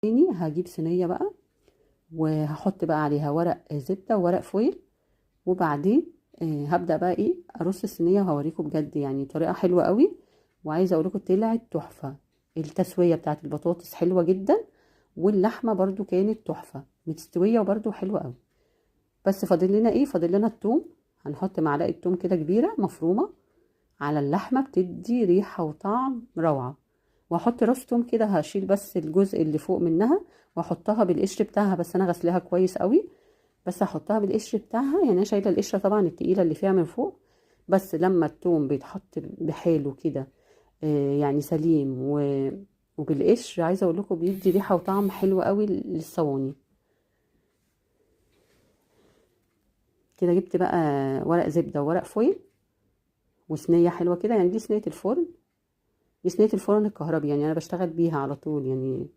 تاني هجيب صينيه بقى، وهحط بقى عليها ورق زبده وورق فويل، وبعدين هبدا بقى ايه ارص الصينيه، وهوريكم بجد يعني طريقه حلوه قوي. وعايزه اقول لكم طلعت تحفه. التسويه بتاعت البطاطس حلوه جدا، واللحمه برضو كانت تحفه مستويه وبرضو حلوه قوي. بس فاضل لنا ايه؟ فاضل لنا التوم. هنحط معلقه توم كده كبيره مفرومه على اللحمه، بتدي ريحه وطعم روعه. واحط راس توم كده، هشيل بس الجزء اللي فوق منها واحطها بالقشر بتاعها، بس انا غسلاها كويس قوي. بس هحطها بالقشر بتاعها، يعني انا شايله القشره طبعا التقيله اللي فيها من فوق. بس لما التوم بيتحط بحاله كده يعني سليم وبالقشر، عايزه اقول لكم بيدي ريحه وطعم حلو قوي للصواني. كده جبت بقى ورق زبده وورق فويل وصينيه حلوه كده، يعني دي صينيه الفرن. دي صينيه الفرن الكهربي، يعني انا بشتغل بيها على طول يعني.